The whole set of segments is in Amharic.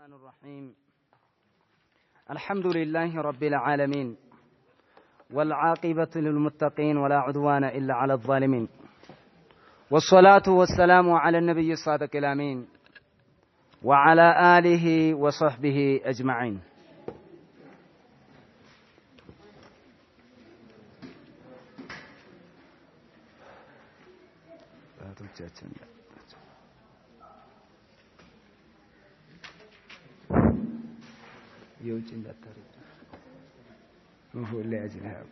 الرحمن الرحيم الحمد لله رب العالمين والعاقبة للمتقين ولا عدوان إلا على الظالمين والصلاة والسلام على النبي الصادق الأمين وعلى آله وصحبه أجمعين. يوجد مفعول لأجلها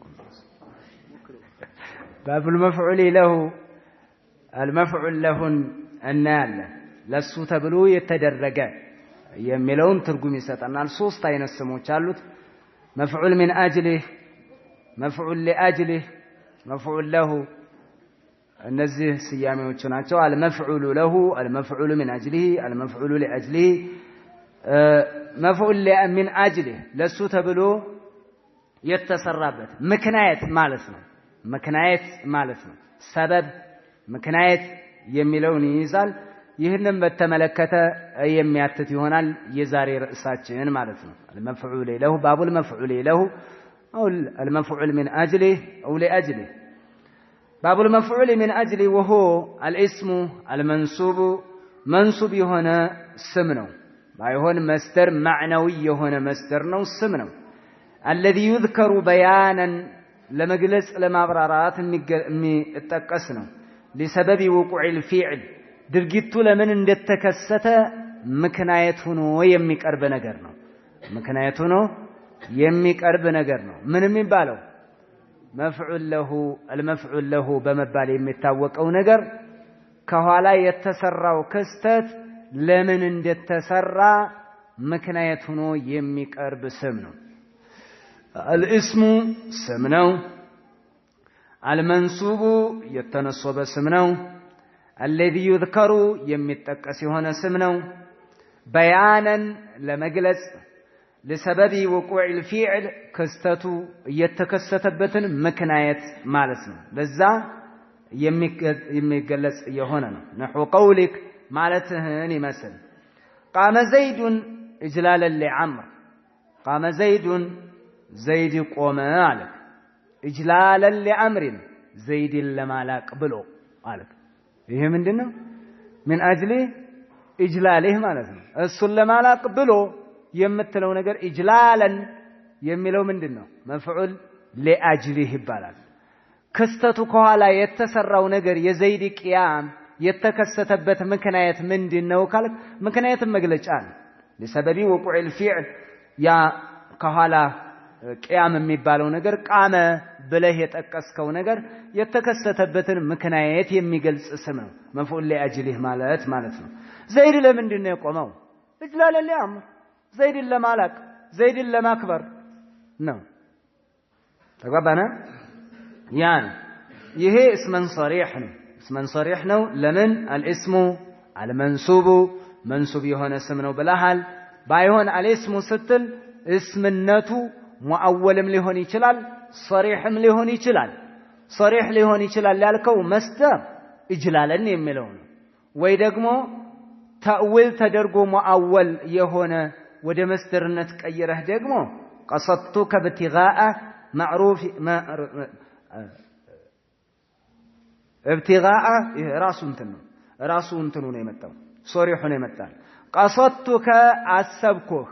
باب المفعول له المفعول له النال لسو تبلو يتدرج يملون ترجم يسطنا ሶስት አይነት ስሞች አሉት مفعول من اجله مفعول لاجله مفعول له እነዚህ ስያሜዎች ናቸው المفعول له المفعول من اجله المفعول لاجله مفعول من اجله ለሱ ተብሎ የተሰራበት ምክንያት ማለት ነው ምክንያት ማለት ነው ሰበብ ምክንያት የሚለውን ይይዛል ይህንን በተመለከተ የሚያትት ይሆናል የዛሬ ርዕሳችን ማለት ነው المفعول له باب المفعول له او المفعول من اجله او لاجله باب المفعول من اجله وهو الاسم المنصوب منصوب የሆነ ስም ነው ባይሆን مصدر معنوي የሆነ مصدر ነው ስም ነው الذي يذكر بيانا ለመግለጽ ለማብራራት የሚጠቀስ ነው لسبب وقوع الفعل ድርጊቱ ለምን እንደተከሰተ ምክንያት ሆኖ የሚቀርብ ነገር ነው ምክንያት ሆኖ የሚቀርብ ነገር ነው ምን የሚባለው مفعول له المفعول له በመባል የሚታወቀው ነገር ከኋላ የተሰራው ክስተት ለምን እንደተሰራ ምክንያት ሆኖ የሚቀርብ ስም ነው الاسم ስም ነው المنصوب የተነሰበ ስም ነው الذي يذكر የሚጠቀስ የሆነ ስም ነው بيانا ለመግለጽ لسبب وقوع الفعل ክስተቱ የተከሰተበትን ምክንያት ማለት ነው ለዛ የሚገለጽ የሆነ ነው نحو قولك مالتهن يمثل قام زيد اجلالا لعمر قام زيد زيد قام عليك اجلالا لعمر زيد لما لاق بلو عليك ይሄ ምንድነው من اجل اجلاله ማለት ነው እሱን ለማላቅ ብሎ የምትለው ነገር اجلالا የሚለው ምንድነው مفعول لاجله ይባላል ክስተቱ ከኋላ የተሰራው ነገር የዘይድ ቂያም የተከሰተበት ምክንያት ምንድነው ካልክ ምክንያቱም መግለጫ ነው لسبب وقوع الفعل ያ ከኋላ ቂያም የሚባለው ነገር ቃመ ብለህ የጠቀስከው ነገር የተከሰተበትን ምክንያት የሚገልጽ ስም ነው مفعول لاجله ማለት ነው ዘይድ ለምንድነው የቆመው اجلال لعمر ዘይድ ለማላቅ ዘይድ ለማክበር ነው ተግባባና ያን ይሄ اسم صريح ነው اسم صريح ነው ለምን الاسم المنصوب منصوب የሆነ ስም ነው ብለሃል ባይሆን الاسم ስትል እስምነቱ ሙአወልም ሊሆን ይችላል صريحም ሊሆን ይችላል صريح ሊሆን ይችላል ያልከው መስደር اجلالا የሚለው ነው ወይ ደግሞ ተእዊል ተደርጎ ሙአወል የሆነ ወደ መስደርነት ቀይረህ ደግሞ قصدتك ابتغاء معروف ابتغاء ራሱ እንትኑ ነው የመጣው صريح ነው የመጣው قصدتك አሰብኩህ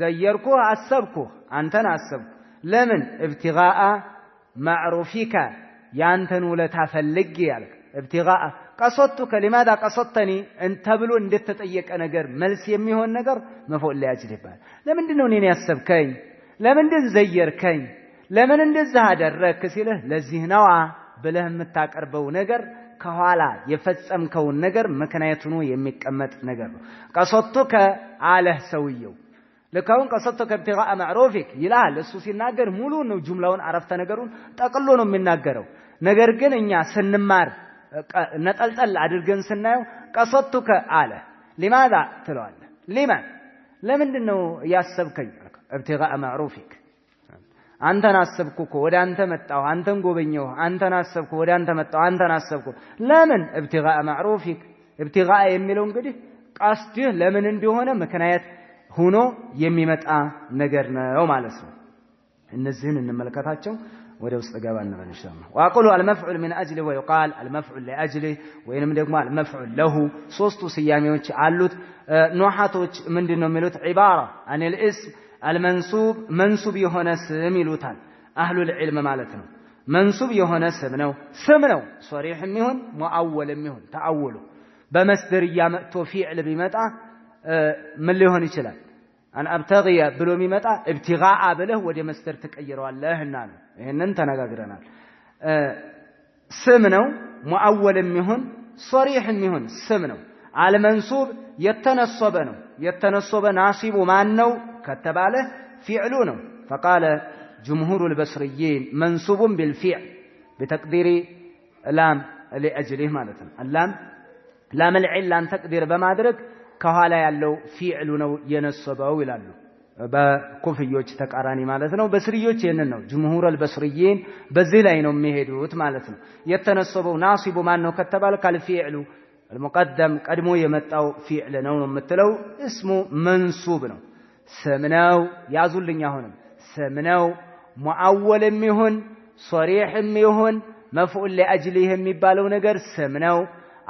زيركوه أسبكوه أنتن أسبك لمن ابتغاء معروفك يانتن ولا تفلق يالك ابتغاء قصدتك لماذا قصدتني انت بلو اندت تتأيك نجر ملس يميهون نجر مفعول لأجله بال لمن دنوني أسبكين لمن دن زيركين لمن دن زهد الركسيله لزهنوا بلهم متاقربو نجر كهوالا يفسم كون نجر مكنايتنو يميكمت نجر قصدتك على سويو لكون قصدتك ابتغاء معروفك ይላል እሱ ሲናገር ሙሉ ነው ጁምላውን አረፍተ ነገሩን ጠቅሎ ነው የሚናገረው ነገር ግን እኛ ስንማር ነጠልጠል አድርገን ስናየው قصدتك አለ لماذا ትለዋለ ለምንድነው ያሰብከኝ ابتغاء معروفك አንተን አሰብኩ ወደ አንተ መጣሁ አንተን ጎበኘሁ አንተን አሰብኩ ወደ አንተ መጣሁ አንተን አሰብኩ ለምን ابتغاء معروفك ابتغاء የሚለው እንግዲህ ቀስድህ ለምን እንደሆነ ምክንያት ሆኖ የሚመጣ ነገር ነው ማለት ነው እነዚህን እንመለከታቸው ወደ ውስጥ ገባ እንበል ኢንሻአላህ ወአቁሉ المفعول من اجله ويقال المفعول لاجله ወይንም ደግሞ المفعول له ሶስቱ ስያሜዎች አሉት ኑሐቶች ምንድነው የሚሉት عباره عن الاسم المنسوب منسوب የሆነ ስም ይሉታል اهل العلم ማለት ነው منسوب የሆነ ስም ነው ሶሪህም ይሁን ሙአወልም ይሁን ተአወሉ በመስደር ያመጥቶ ፊዕል ቢመጣ ምን ሊሆን ይችላል አን አብተግያ ብሎ የሚመጣ ኢብቲጋአ ብለህ ወደ መስደር ተቀይረዋለህና ነው ይሄንን ተነጋግረናል ስም ነው ሙአወልም ይሁን ሶሪህም ይሁን ስም ነው አልመንሱብ የተነሰበ ናሲቡ ማን ነው ከተባለ ፊዕሉ ነው فقال جمهور البصريين منصوب بالفعل بتقدير لام لاجله معناته اللام لام العله ان تقدير بمادرك ከኋላ ያለው ፊዕሉ ነው የነሰበው ይላሉ በኩፍዮች ተቃራኒ ማለት ነው በስሪዮች ይሄንን ነው ጅምሁር አልበስሪይን በዚህ ላይ ነው የሚሄዱት ማለት ነው የተነሰበው ናሲቡ ማን ነው ከተባለ ካልፊዕሉ المقدم ቀድሞ የመጣው ፊዕል ነው የምትለው እስሙ መንሱብ ነው ስም ነው ያዙልኝ አሁንም ስም ነው ሙአወልም ይሁን ሶሪህም ይሁን መፍዑል ለአጅሊህ የሚባለው ነገር ስም ነው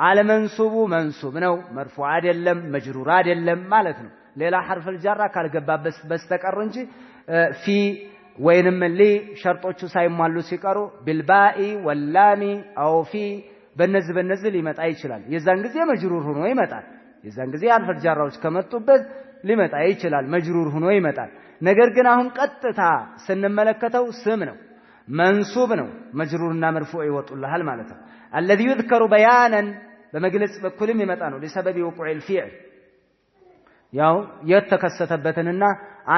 አለመንሱቡ መንሱብ ነው መርፉዕ አይደለም መጅሩር አይደለም ማለት ነው ሌላ حرف الجر ካልገባበት በስተቀር እንጂ ፊ ወይንም ሊ ሸርጦቹ ሳይሟሉ ሲቀሩ بالباء واللام او في በነዚህ ሊመጣ ይችላል የዛን ጊዜ መጅሩር ሆኖ ይመጣል የዛን ጊዜ حرف الجرዎች ከመጡበት ሊመጣ ይችላል መጅሩር ሆኖ ይመጣል ነገር ግን አሁን ቀጥታ ስንመለከተው ስም ነው መንሱብ ነው መጅሩርና መርፉዕ ይወጡልሃል ማለት ነው الذي يذكر بيانا በመግለጽ በኩልም ይመጣ ነው ለሰበብ وقوع الفعل ያው የተከሰተበትንና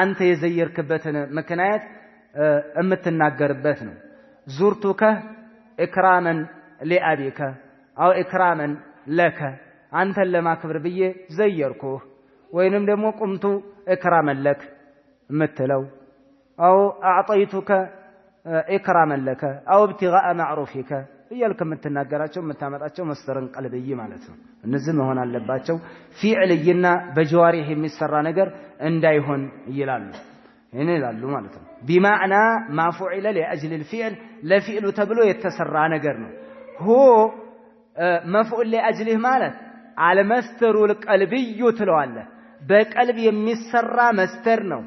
አንተ የዘየርክበትን ምክንያት እምትናገርበት ነው ዙርቱከ ኢክራመን لأبيك او ኢክራመን ለከ አንተን ለማክበር ብዬ ዘየርኩህ ወይንም ደግሞ ቁምቱ ኢክራመን ለክ ምትለው او اعطيتك ኢክራመን ለከ او ابتغاء معروفك እያልክ የምትናገራቸው የምታመጣቸው መስደርን ቀልብይ ማለት ነው እነዚህ መሆን አለባቸው ፊዕልይና በጀዋሪህ የሚሰራ ነገር እንዳይሆን ይላሉ እኔ ይላሉ ማለት ነው بمعنى ما فعل لاجل الفعل لفعل ተብሎ የተሰራ ነገር ነው هو مفعول لاجله ማለት على مصدر القلبي ትለዋለህ በቀልብ የሚሰራ መስደር ነው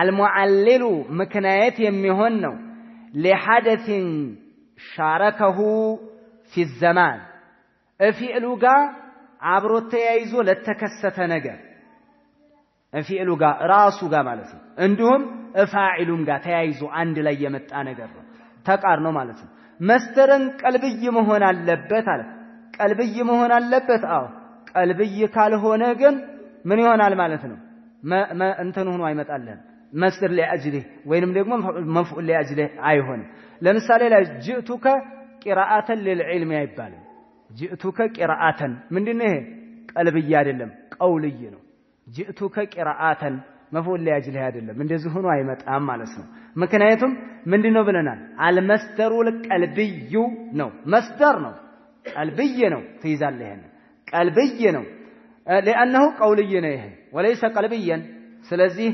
المعلل ምክንያት የሚሆን ነው لحدث شاركه في الزمان افعلوا ጋር አብሮ ተያይዞ ለተከሰተ ነገር افعلوا ጋር ራሱ ጋር ማለት ነው እንዲሁም ፋዒሉም ጋር ተያይዞ አንድ ላይ የመጣ ነገር ነው ተቃር ነው ማለት ነው መስደርን ቀልብይ መሆን አለበት አለ ቀልብይ መሆን አለበት አዎ ቀልብይ ካልሆነ ግን ምን ይሆናል ማለት ነው እንትን ሆኖ አይመጣልህም መስደር ለአጅሊህ ወይንም ደግሞ መፍዑል ለአጅሊህ አይሆንም ለምሳሌ ላይ ጅእቱከ ቂራአተን ለልዕልም አይባልም ጅእቱከ ቂራአተን ምንድነው ይሄ ቀልብይ አይደለም ቀውልይ ነው ጅእቱከ ቂራአተን መፍዑል ለአጅሊህ አይደለም እንደዚህ ሆኖ አይመጣም ማለት ነው ምክንያቱም ምንድነው ብለናል አልመስደሩ ለቀልብዩ ነው መስደር ነው ቀልብይ ነው ትይዛለህ ይሄን ቀልብይ ነው لانه قولي ነው ይሄ وليس قلبيا ስለዚህ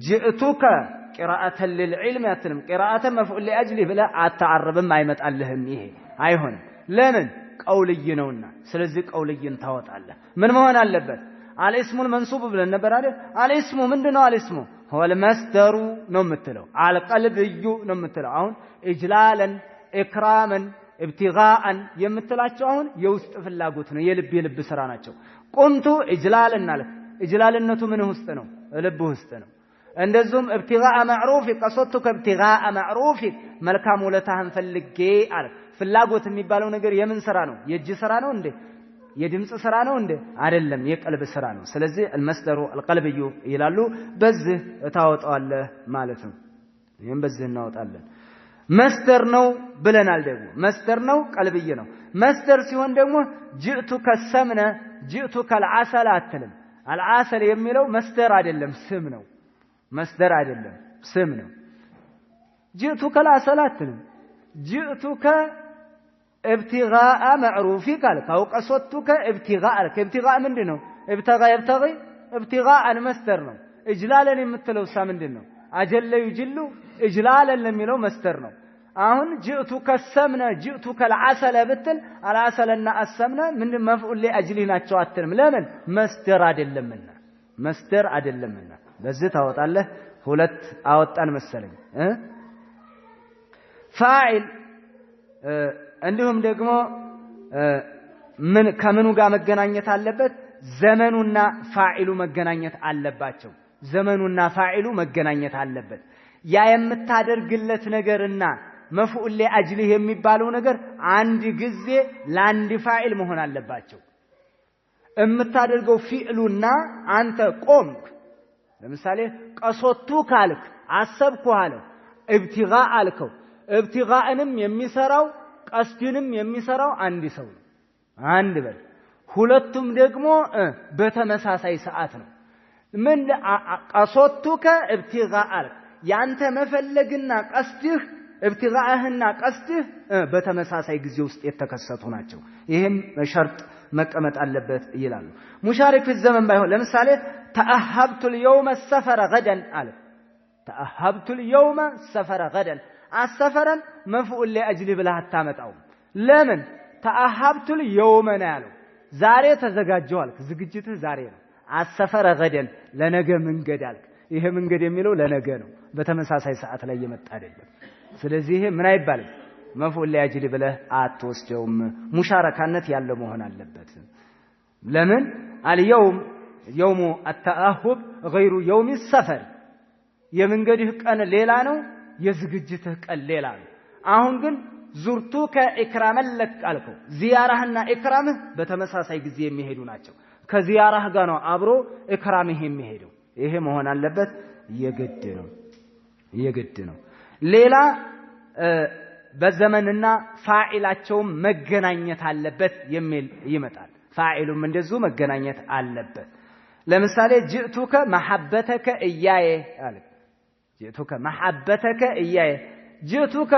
ጅእቱከ قراءة للعلم ያትልም قراءة مفعول لاجله ብለ አታዓርብም አይመጣልህም ይሄ አይሆንም ለምን ቀውልይ ነውና ስለዚህ ቀውልይን ታወጣለህ ምን መሆን አለበት الاسم المنصوب ብለን ነበር አይደል الاسم ምንድነው الاسم هو المصدر ነው የምትለው القلبي ነው የምትለው አሁን اجلالا اكراما ابتغاء የምትላቸው አሁን የውስጥ ፍላጎት ነው የልብ ስራ ናቸው ቁምቱ اجلالا አለ اجلالነቱ ምን ውስጥ ነው ልብ ውስጥ ነው እንደዚሁም ابتغاء معروف قصدتك ابتغاء معروف መልካም ውለታህን ፈልጌ አለ ፍላጎት የሚባለው ነገር የምን ስራ ነው የእጅ ስራ ነው እንዴ የድምጽ ስራ ነው እንዴ አይደለም የቀልብ ስራ ነው ስለዚህ المصدر القلبي ይላሉ በዚህ ታወጣዋለህ ማለት ነው ይሄን በዚህ እናወጣለን መስደር ነው ብለናል ደግሞ መስደር ነው ቀልብይ ነው መስደር ሲሆን ደግሞ ጅእቱከ ሰምነ ጅእቱከ العسل አትልም العسل የሚለው መስደር አይደለም ስም ነው መስደር አይደለም ስም ነው ጅእቱከ العسل አትልም ጅእቱከ ابتغاء معروفك قال او قصدتك ابتغاء ابتغاء ምንድነው ابتغاء يبتغي ابتغاء المصدر ነው اجلالا የምትለው ሳ ምንድነው አጀለ ይጅሉ اجلالا ለሚለው መስተር ነው አሁን ጅእቱከ ሰምነ ጅእቱከ العسل ብትል አልዓሰለና አሰምነ ምን መፍዑል ለአጅሊ ናቸው አትልም ለምን መስደር አይደለምና በዚህ ታወጣለህ ሁለት አወጣን መሰለኝ ፋኢል እንዲሁም ደግሞ ምን ከምኑ ጋር መገናኘት አለበት ዘመኑና ፋኢሉ መገናኘት አለባቸው ዘመኑና ፋኢሉ መገናኘት አለበት ያ የምታደርግለት ነገርና መፍዑል ለአጅሊ የሚባለው ነገር አንድ ጊዜ ለአንድ ፋኢል መሆን አለባቸው እምታደርገው ፊዕሉና አንተ ቆምክ ለምሳሌ ቀሶቱ ካልክ አሰብኩ አለ ኢብቲጋ አልከው ኢብቲጋንም የሚሰራው ቀስድንም የሚሰራው አንድ ሰው አንድ በል ሁለቱም ደግሞ በተመሳሳይ ሰዓት ነው ምን ቀሶቱከ ኢብቲጋ አልክ ያንተ መፈለግና ቀስድህ ኢብቲጋህና ቀስድህ በተመሳሳይ ጊዜ ውስጥ የተከሰቱ ናቸው ይሄም ሸርጥ መቀመጥ አለበት ይላሉ ሙሻሪክ في الزمن ባይሆን ለምሳሌ ተአሀብቱ اليوم السفر غدا አለ ተአሀብቱ اليوم السفر غدا አሰፈረን መፍዑል ለአጅሊ ብለህ አታመጣው ለምን ተአሀብቱ اليوم ነው ያለው ዛሬ ተዘጋጀው አልክ ዝግጅትህ ዛሬ ነው አሰፈረ غدا ለነገ መንገድ አልክ ይሄ መንገድ የሚለው ለነገ ነው በተመሳሳይ ሰዓት ላይ የመጣ አይደለም ስለዚህ ይሄ ምን አይባልም መፍዑል ለአጅሊ ብለህ አትወስደውም ሙሻረካነት ያለው መሆን አለበት ለምን اليوم يوم التأهب غير يوم السفر የመንገድህ ቀን ሌላ ነው የዝግጅትህ ቀን ሌላ ነው አሁን ግን ዙርቱከ ኢክራመን ለክ አልከው ዚያራህና ኢክራምህ በተመሳሳይ ጊዜ የሚሄዱ ናቸው ከዚያራህ ጋር ነው አብሮ ኢክራምህ የሚሄደው ይሄ መሆን አለበት የግድ ነው ሌላ በዘመንና ፋኢላቸው መገናኘት አለበት የሚል ይመጣል ፋኢሉም እንደዚሁ መገናኘት አለበት ለምሳሌ ጅእቱከ መሐበተከ እያየ አለ ጅእቱከ መሐበተከ እያየ ጅእቱከ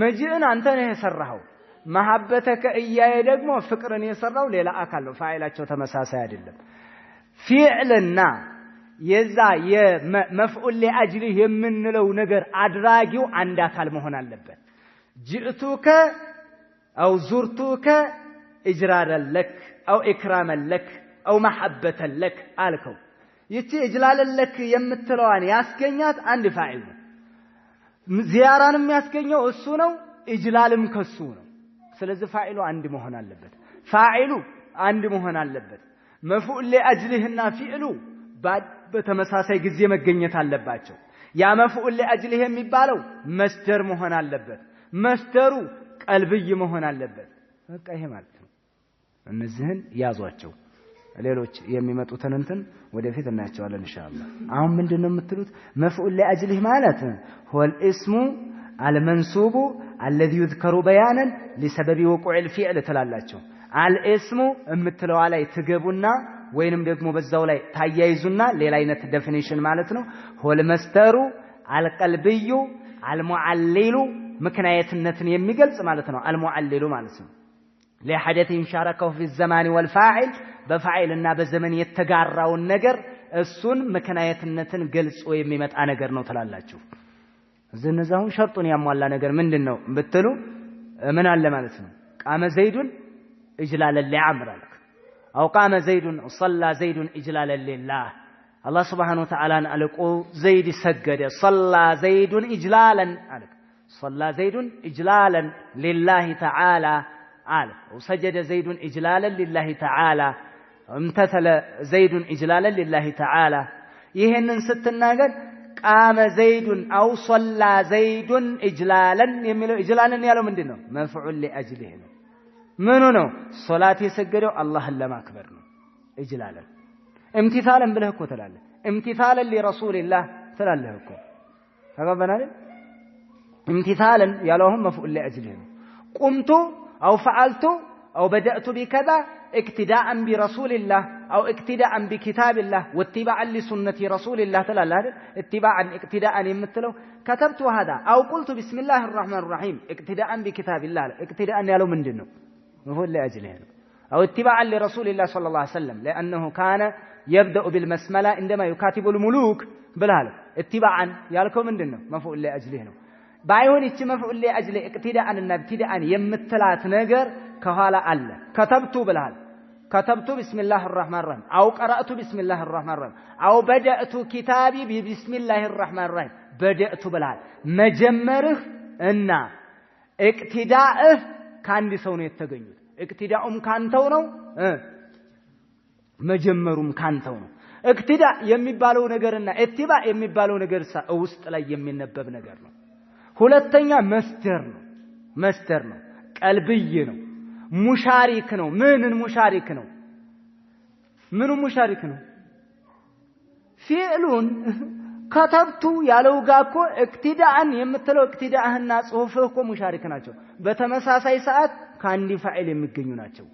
መጂእን አንተ ነህ የሰራኸው መሐበተከ እያየ ደግሞ ፍቅርን የሰራው ሌላ አካል ነው ፋኢላቸው ተመሳሳይ አይደለም ፊዕልና የዛ የመፍዑል ለአጅሊ የምንለው ነገር አድራጊው አንድ አካል መሆን አለበት ጅእቱከ አው ዙርቱከ ኢጅራረን ለክ አው ኢክራመን ለክ አው መሐበተን ለክ አልከው ይቺ ኢጅላለን ለክ የምትለዋን ያስገኛት አንድ ፋኢል ነው ዚያራንም ያስገኘው እሱ ነው ኢጅላልም ከሱ ነው ስለዚህ ፋኢሉ አንድ መሆን አለበት መፍዑል ለአጅሊህና ፊዕሉ በተመሳሳይ ጊዜ መገኘት አለባቸው ያ መፍዑል ለአጅሊህ የሚባለው መስደር መሆን አለበት መስደሩ ቀልብይ መሆን አለበት በቃ ይሄ ማለት ነው እነዚህን ያዟቸው ሌሎች የሚመጡትን እንትን ወደፊት እናያቸዋለን ኢንሻአላህ አሁን ምንድነው የምትሉት መፍዑል ለአጅሊህ ማለት هو الاسم المنصوب الذي يذكر بيانا لسبب وقوع الفعل تلاላቸው الاسم የምትለው ላይ ትገቡና ወይንም ደግሞ በዛው ላይ ታያይዙና ሌላ አይነት ዴፊኒሽን ማለት ነው هو المصدر القلبي المعلل ምክንያትነትን የሚገልጽ ማለት ነው المعلل ማለት ነው ለሐደት ይንሻረከው في الزمان والفاعل በፋኢልና በዘመን የተጋራውን ነገር እሱን ምክንያትነትን ገልጾ የሚመጣ ነገር ነው ተላላችሁ እነዛውን ሸርጡን ያሟላ ነገር ምንድነው ብትሉ ምን አለ ማለት ነው ቃመ ዘይዱን ኢጅላለ ለአምር አለክ አው ቃመ ዘይዱን صلى زيد اجلالا لله الله سبحانه وتعالى አልቆ ዘይድ ሰገደ صلى زيد اجلالا አለክ صلى زيد اجلالا لله تعالى አለ وسجد زيد اجلالا لله تعالى امتثل زيد اجلالا لله تعالى ይሄንን ስትናገር ቃመ ዘይዱን አው صلى زيد اجلالا የሚለው اجلالا ያለው ምንድነው መፍዑል ለአጅሊህ ነው ምኑ ነው ሶላት የሰገደው አላህን ለማክበር ነው اجلالا امتثالا ብለህ እኮ ትላለህ امتثالا لرسول الله ትላለህ እኮ ተገበናል امتثالا ያለውም መፍዑል ለአጅሊህ ነው قمت أو فعلت أو بدأت بكذا اقتداء برسول الله أو اقتداء بكتاب الله واتباعا لسنة رسول الله تعالى اتباعا اقتداء يمثله كتبت هذا أو قلت بسم الله الرحمن الرحيم اقتداء بكتاب الله اقتداء يالو من دنه مفعول لأجله أو اتباعا لرسول الله صلى الله عليه وسلم لأنه كان يبدأ بالبسملة عندما يكاتب الملوك بالهال اتباعا يالكم ምንድነው مفعول لاجله ነው ባይሆን እቺ مفعول لاجله اقتداء እና ابتداء የምትላት ነገር ከኋላ አለ كتبت بالهال كتبت بسم الله الرحمن الرحيم او قرأت بسم الله الرحمن الرحيم او بدأت كتابي بسم الله الرحمن الرحيم بدأت بالهال መጀመርህ እና اقتداءህ ካንዲ ሰው ነው የተገኙት اقتداءም ካንተው ነው መጀመሩም ካንተው ነው እክትዳ የሚባለው ነገርና ኢትባ የሚባለው ነገር ውስጥ ላይ የሚነበብ ነገር ነው ሁለተኛ መስደር ነው ቀልብይ ነው ሙሻሪክ ነው ምንን ሙሻሪክ ነው ፊዕሉን ከተብቱ ያለው ጋኮ እክትዳን የምትለው እክትዳህና ጽሁፍህ እኮ ሙሻሪክ ናቸው በተመሳሳይ ሰዓት ካንዲ ፋኢል የሚገኙ ናቸው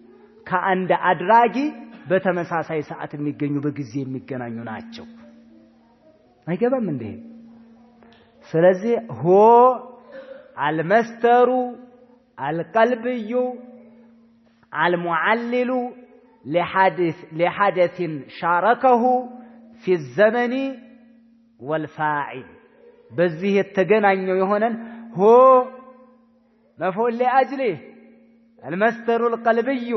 ከአንድ አድራጊ በተመሳሳይ ሰዓት የሚገኙ በጊዜ የሚገናኙ ናቸው አይገባም እንዴ ስለዚህ ሆ አልመስተሩ አልቀልብዩ አልሙዓልሉ لحدث شاركه في الزمن والفاعل በዚህ የተገናኘው የሆነን ሆ مفعول لاجله المصدر القلبي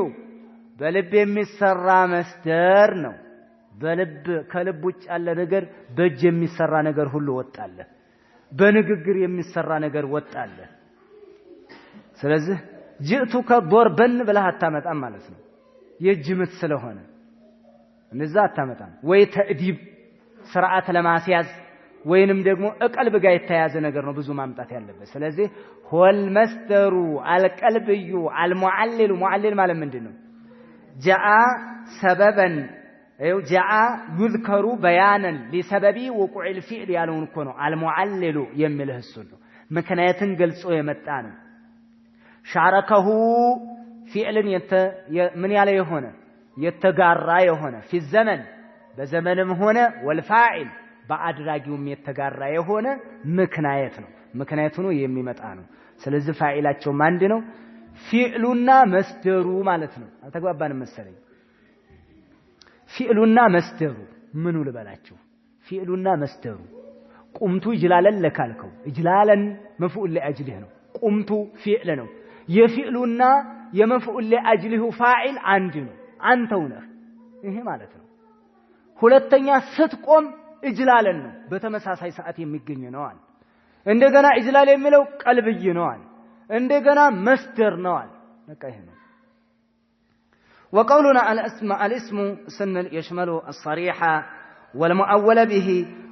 በልብ የሚሰራ መስደር ነው በልብ ከልብ ውጭ ያለ ነገር በእጅ የሚሰራ ነገር ሁሉ ወጣለ በንግግር የሚሰራ ነገር ወጣለ ስለዚህ ጅእቱከ ضربن ብለህ አታመጣም ማለት ነው የእጅ ምት ስለሆነ እንደዛ አታመጣም ወይ ተእዲብ ስርዓት ለማስያዝ ወይንም ደግሞ እቀልብ ጋር የተያዘ ነገር ነው ብዙ ማምጣት ያለበት ስለዚህ ሆል መስደሩ አልቀልብዩ አልሙዓልል ሙዓልል ማለት ምንድነው جاء سببا جاء يذكر بيانا لسبب وقوع الفعل ያለውን እኮ ነው المعلل የሚልህ እሱ ነው ምክንያትን ገልጾ የመጣ ነው شاركه فعልን ምን ያለ የሆነ የተጋራ የሆነ في الزمن በዘመንም ሆነ والفاعل በአድራጊውም የተጋራ የሆነ ምክንያት ነው ምክንያቱ ነው የሚመጣ ነው ስለዚህ ፋኢላቸው አንድ ነው ፊዕሉና መስደሩ ማለት ነው አልተግባባንም መሰለኝ ፊዕሉና መስደሩ ምኑ ልበላችሁ ፊዕሉና መስደሩ ቁምቱ ይጅላለን ለካልከው ይጅላለን መፍዑል ለአጅሊህ ነው ቁምቱ ፊዕል ነው የፊዕሉና የመፍዑል ለአጅሊሁ ፋኢል አንድ ነው አንተው ነህ ይሄ ማለት ነው ሁለተኛ ስትቆም ይጅላለን ነው በተመሳሳይ ሰዓት የሚገኝ ነው አለ እንደገና ይጅላል የሚለው ቀልብይ ነው አለ እንደገና መስደር ነው አለ በቃ ይሄ ነው وقولنا الاسم سن يشمل الصريح والمؤول به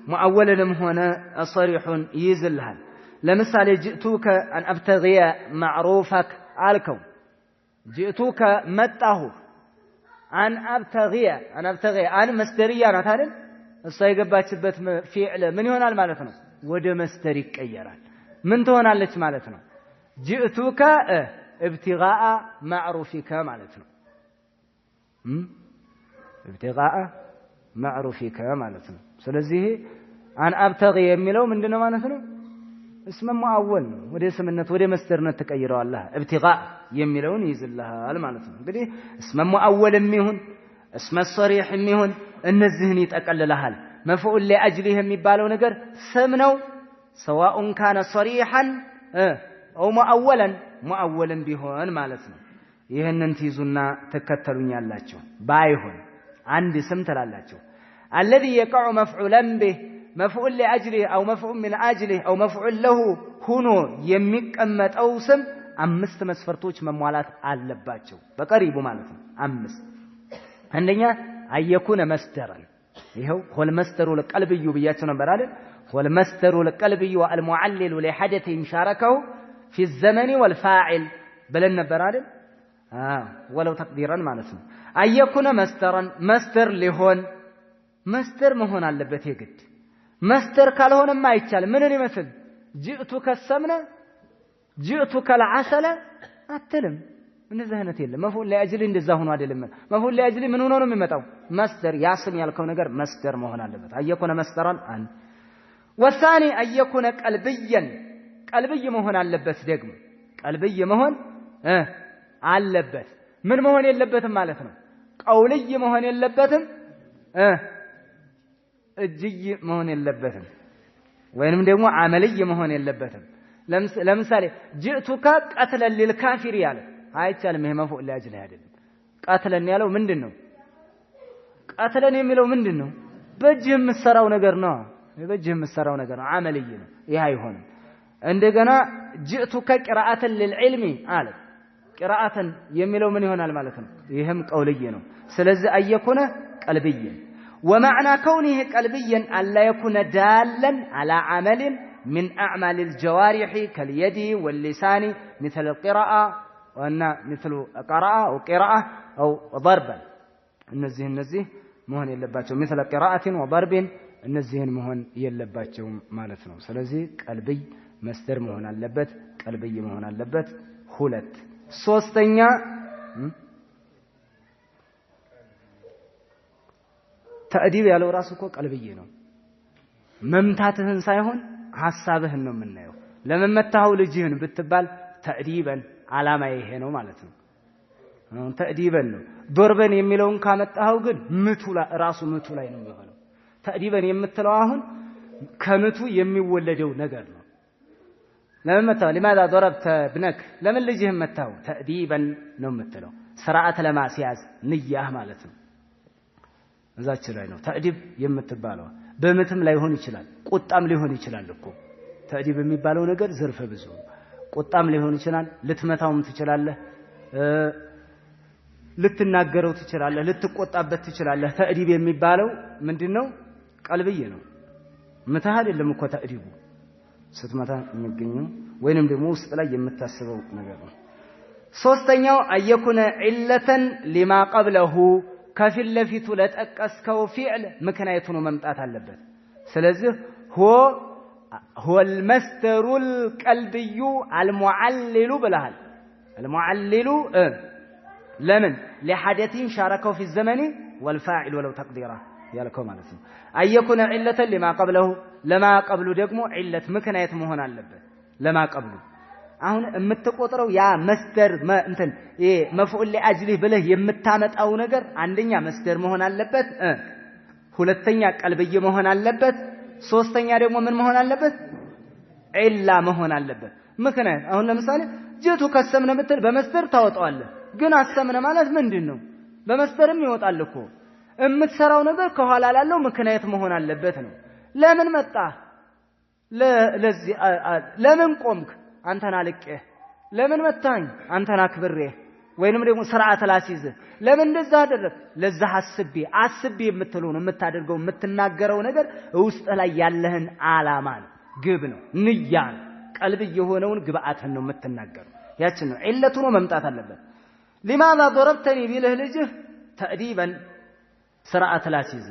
مؤولهم هنا صريح يزلها لمثال جئتك ان ابتغي معروفك علكم جئتك متاه ان ابتغي ان مصدريه ናት አይደል እሷ የገባችበት ፊዕል ምን ይሆናል ማለት ነው ወደ መስደር ይቀየራል ምን ትሆናለች ማለት ነው جئتك ابتغاء معروفك ማለት ነው ابتغاء معروفك ማለት ነው ስለዚህ አን አብተጊ የሚለው ምንድነው ማለት ነው اسم مؤول ወደ ስምነት ወደ መስደርነት ተቀይረዋል ابتغاء የሚለውን ይዝልሃል ማለት ነው እንግዲህ اسم مؤول የሚሆን اسم صريح የሚሆን እነዚህን ይጠቀልልሃል مفعول لاجله የሚባለው ነገር ስም ነው سواء كان صريحا او مؤولا ቢሆን ማለት ነው ይሄንን ትይዙና ተከተሉኛላችሁ ባይሆን አንድ ስም ተላላችሁ الذي يقع مفعولا به مفعول لاجله او مفعول من اجله او مفعول له ሆኖ የሚቀመጠው ስም አምስት መስፈርቶች መሟላት አለባቸው በቀሪቡ ማለት ነው አምስት አንደኛ አየኩነ መስደራን ይሄው ሆል መስደሩ ለቀልብዩ ብያቸው ነበር አይደል ሆል መስደሩ ለቀልብዩ والمعلل لحدث شاركه في الزمن والفاعل بلن ነበር አይደል ولو تقديرا ማለት ነው አየኩነ መስደራን መስደር ሊሆን መስደር መሆን አለበት የግድ መስደር ካልሆነም አይቻል ምንን ይመስል جئتك السمنه جئتك العسل አትልም እንደዚህ አይነት የለም መፍዑል ላጅሊ እንደዛ ሆኖ አይደለም መፍዑል ላጅሊ ምን ሆኖ ነው የሚመጣው መስደር ያስም ያልከው ነገር መስደር መሆን አለበት አየኩነ መስደራን አን والثاني አየኩነ ቀልብየን ቀልብይ መሆን አለበት ደግሞ ቀልብይ መሆን አለበት ምን መሆን የለበትም ማለት ነው ቀውልይ መሆን የለበትም እጅይ መሆን የለበትም ወይንም ደግሞ አመልይ መሆን የለበትም ለምሳሌ ጅእቱካ ቀትለን ሊልካፊር ያለ አይቻልም ይሄ መፍዑል ላጅል አይደለም ቀትለን ያለው ምንድነው ቀትለን የሚለው ምንድነው በእጅህ የምትሰራው ነገር ነው በእጅህ የምትሰራው ነገር ነው አመልይ ነው ይሄ አይሆንም እንደገና ጅእቱካ ቂራአተን ሊልዕልሚ አለ ቂራአተን የሚለው ምን ይሆናል ማለት ነው ይሄም ቀውልይ ነው ስለዚህ አየኩነ ቀልብይ ومعنى كونه قلبيا الا يكون دالا على عمل من اعمال الجوارح كاليد واللسان مثل القراءه وان مثل قراءه او قراءه او ضربا እነዚህ መሆን የለባቸው مثل قراءه وضرب እነዚህን መሆን የለባቸው ማለት ነው ስለዚህ ቀልብይ መስደር መሆን አለበት ቀልብይ መሆን አለበት ሁለት ሶስተኛ ተዕዲብ ያለው ራሱ እኮ ቀልብዬ ነው መምታትህን ሳይሆን ሐሳብህን ነው የምናየው ለምን መታው ልጅህን ብትባል ተዕዲበን ዓላማ ይሄ ነው ማለት ነው ተዕዲበን ነው ዶርበን የሚለውን ካመጣው ግን ምቱ ራሱ ምቱ ላይ ነው የሚሆነው ተዕዲበን የምትለው አሁን ከምቱ የሚወለደው ነገር ነው ለምን መታው لماذا ضربت ابنك ለምን ልጅህን መታው ተዕዲበን ነው የምትለው ስርዓት ለማስያዝ ንያህ ማለት ነው እዛች ላይ ነው ተዕዲብ የምትባለው በምትም ላይ ሆን ይችላል ቁጣም ሊሆን ይችላል እኮ ተዕዲብ የሚባለው ነገር ዘርፈ ብዙ ቁጣም ሊሆን ይችላል ልትመታውም ትችላለህ ልትናገረው ትችላለህ ልትቆጣበት ትችላለህ ተዕዲብ የሚባለው ምንድነው ቀልብዬ ነው መታህ አይደለም እኮ ተዕዲቡ ስትመታ የሚገኘው ወይንም ደግሞ ውስጥ ላይ የምታስበው ነገር ነው ሶስተኛው አየኩነ ዒለተን ሊማ ቀብለሁ ከፊል ለፊቱ ለጠቀስከው ፊዕል ምክንያቱ ነው መምጣት አለበት ስለዚህ هو المصدر القلبي المعلل بلال المعلل لمن لحدث شاركه في الزمن والفاعل ولو تقديره يالكم ማለት ነው አየኩነ ዒለተ لما قبله لما قبله ደግሞ ዒለት ምክንያት መሆን አለበት لما قبله አሁን የምትቆጥረው ያ መስደር እንትን ይሄ መፍዑል ለአጅሊህ ብለህ የምታመጣው ነገር አንደኛ መስደር መሆን አለበት ሁለተኛ ቀልብዬ መሆን አለበት ሶስተኛ ደግሞ ምን መሆን አለበት ዒላ መሆን አለበት ምክንያት አሁን ለምሳሌ ጅቱ ከሰምነ ምትል በመስደር ታወጣዋለህ ግን አሰምነ ማለት ምንድነው በመስደርም ይወጣል እኮ የምትሰራው ነገር ከኋላ ላለው ምክንያት መሆን አለበት ነው ለምን መጣ ለዚህ ለምን ቆምክ አንተና ልቄ ለምን መታኝ አንተና ክብሬ ወይንም ደግሞ ስርዓት ላሲዝ ለምን እንደዛ አደረክ ለዛ አስቤ የምትለው ነው የምታደርገው የምትናገረው ነገር ውስጥ ላይ ያለህን ዓላማ ነው ግብ ነው ንያ ነው ቀልብ የሆነውን ግብአትን ነው የምትናገረው ያችን ነው ዒለቱ ነው መምጣት አለበት لماذا ضربتني ቢልህ ልጅህ ተዕዲበን ስርዓት ላሲዝ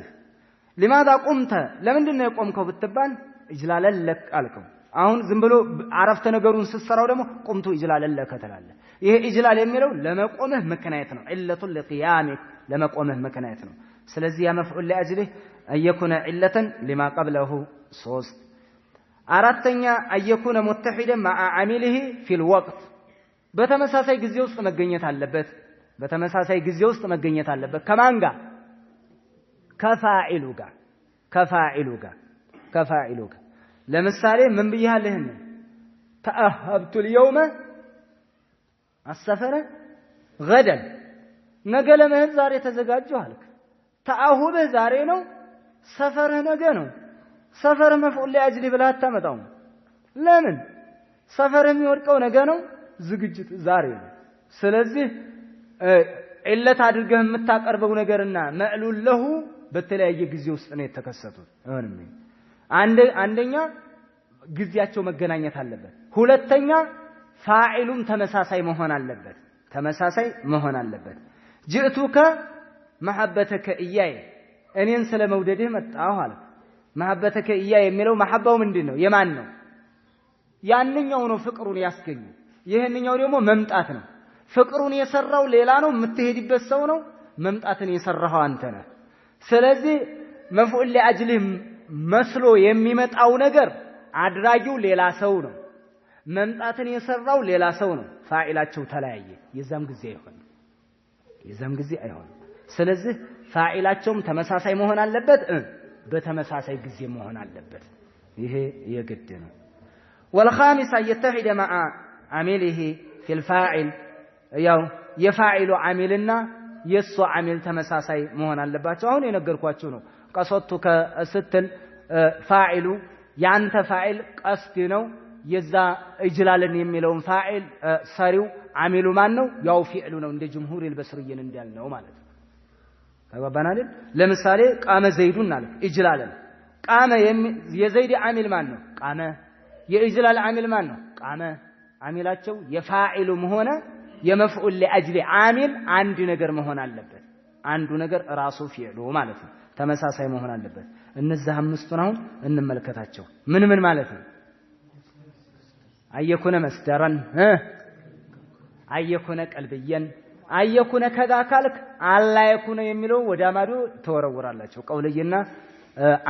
لماذا قمت ለምንድነው የቆምከው ብትባል እጅላለን ለክ አልከው አሁን ዝም ብሎ አረፍተ ነገሩን ስትሰራው ደግሞ ቁምቱ ኢጅላል ለከተላለ ይሄ ኢጅላል የሚለው ለመቆምህ ምክንያት ነው ዒለቱ ለቂያሚክ ለመቆምህ ምክንያት ነው ስለዚህ ያ መፍዑል ለአጅሊህ አየኩነ ዒለተን لما قبله 3 አራተኛ አየኩነ ሙተሂደን مع عامله في الوقت በተመሳሳይ ጊዜ ውስጥ መገኘት አለበት በተመሳሳይ ጊዜ ውስጥ መገኘት አለበት ከማን ጋር ከፋዒሉ ጋር ለምሳሌ ምን ብያለህን ተአህብቱ اليوم السفر غدا ነገ ለመሄድ ዛሬ ተዘጋጀሁ አልክ ተአሁበህ ዛሬ ነው ሰፈርህ ነገ ነው ሰፈር መፍዑል ለአጅሊ ብለህ አታመጣው ለምን ሰፈርህ የሚወድቀው ነገ ነው ዝግጅት ዛሬ ነው ስለዚህ ዒለት አድርገህ የምታቀርበው ነገርና መዕሉል ለሁ በተለያየ ጊዜ ውስጥ ነው የተከሰቱት አንደኛ ጊዜያቸው መገናኘት አለበት ሁለተኛ ፋዒሉም ተመሳሳይ መሆን አለበት ጅእቱከ መሐበተከ ኢያየ እኔን ስለመውደድህ መጣሁ አለ መሐበተከ ኢያየ የሚለው መሐባው ምንድነው የማን ነው ያንኛው ነው ፍቅሩን ያስገኙ ይሄንኛው ደግሞ መምጣት ነው ፍቅሩን የሰራው ሌላ ነው የምትሄድበት ሰው ነው መምጣትን የሰራው አንተ ነህ ስለዚህ መፍዑል ለአጅሊህ መስሎ የሚመጣው ነገር አድራጊው ሌላ ሰው ነው መምጣትን የሰራው ሌላ ሰው ነው ፋኢላቸው ተለያየ የዛም ጊዜ አይሆንም ስለዚህ ፋኢላቸውም ተመሳሳይ መሆን አለበት በተመሳሳይ ጊዜ መሆን አለበት ይሄ የግድ ነው والخامس أن يتحد مع عامله في الفاعل ያው የፋኢሉ ዓሚልና የሱ ዓሚል ተመሳሳይ መሆን አለባቸው አሁን የነገርኳችሁ ነው ቀሰቱ ከስትል ፋኢሉ ያንተ ፋኢል ቀስድ ነው የዛ እጅላልን የሚለውን ፋኢል ሰሪው ዓሚሉ ማን ነው ያው ፊዕሉ ነው እንደ ጅምሁር البصريين እንዳልነው ማለት ነው ተባባን አይደል ለምሳሌ ቃመ ዘይዱን አለ እጅላልን ቃመ የዘይድ ዓሚል ማን ነው ቃመ የእጅላል ዓሚል ማን ነው ቃመ ዓሚላቸው የፋኢሉም ሆነ የመፍዑል ለአጅሊ ዓሚል አንድ ነገር መሆን አለበት አንዱ ነገር ራሱ ፊዕሉ ማለት ነው ተመሳሳይ መሆን አለበት እነዚህ አምስቱን አሁን እንመልከታቸው ምን ማለት ነው አየኩነ መስደረን አየኩነ ቀልብየን አየኩነ ከዛ ካልክ አላ የኩነ የሚለው ወደ አማዱ ተወረውራላችሁ ቀውልይና